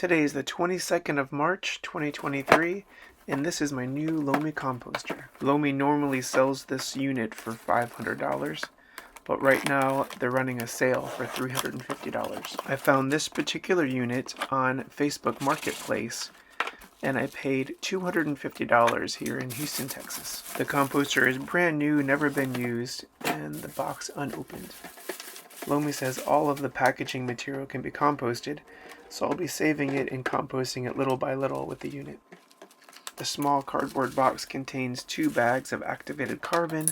Today is the 22nd of March, 2023, and this is my new Lomi composter. Lomi normally sells this unit for $500, but right now they're running a sale for $350. I found this particular unit on Facebook Marketplace, and I paid $250 here in Houston, Texas. The composter is brand new, never been used, and the box unopened. Lomi says all of the packaging material can be composted, so I'll be saving it and composting it little by little with the unit. The small cardboard box contains 2 bags of activated carbon,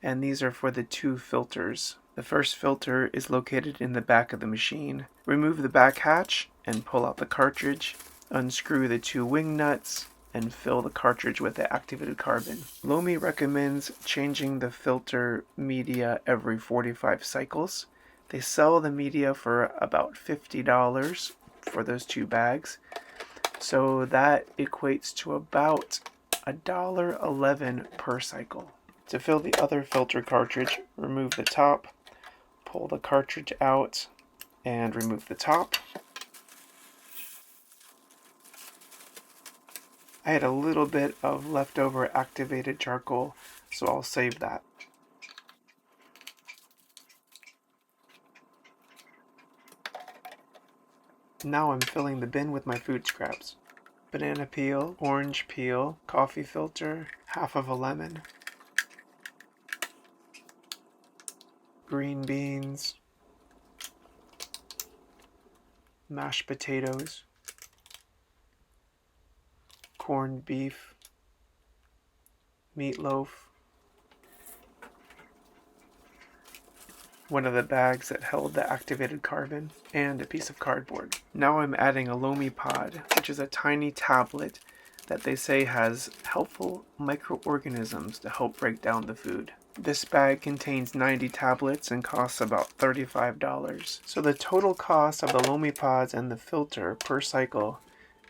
and these are for the 2 filters. The first filter is located in the back of the machine. Remove the back hatch and pull out the cartridge. Unscrew the 2 wing nuts and fill the cartridge with the activated carbon. Lomi recommends changing the filter media every 45 cycles. They sell the media for about $50 for those 2 bags. So that equates to about $1.11 per cycle. To fill the other filter cartridge, remove the top, pull the cartridge out, and remove the top. I had a little bit of leftover activated charcoal, so I'll save that. Now I'm filling the bin with my food scraps. Banana peel, orange peel, coffee filter, half of a lemon, green beans, mashed potatoes, corned beef, meatloaf, one of the bags that held the activated carbon, and a piece of cardboard. Now I'm adding a Lomi pod, which is a tiny tablet that they say has helpful microorganisms to help break down the food. This bag contains 90 tablets and costs about $35. So the total cost of the Lomi pods and the filter per cycle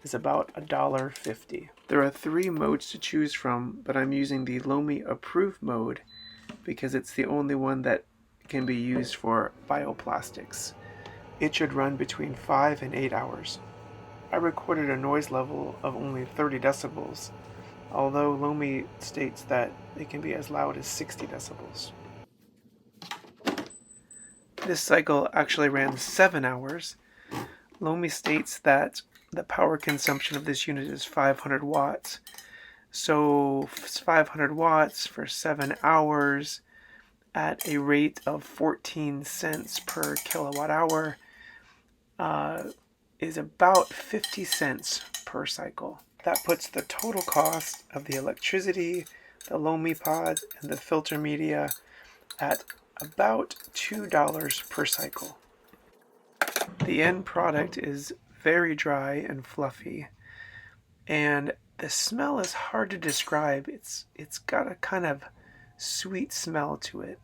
is about $1.50. There are 3 modes to choose from, but I'm using the Lomi approved mode because it's the only one that can be used for bioplastics. It should run between 5 and 8 hours. I recorded a noise level of only 30 decibels, although Lomi states that it can be as loud as 60 decibels. This cycle actually ran 7 hours. Lomi states that the power consumption of this unit is 500 watts. So 500 watts for 7 hours at a rate of 14 cents per kilowatt hour is about 50 cents per cycle. That puts the total cost of the electricity, the Lomi pods, and the filter media at about $2 per cycle. The end product is very dry and fluffy, and the smell is hard to describe. It's got a kind of sweet smell to it.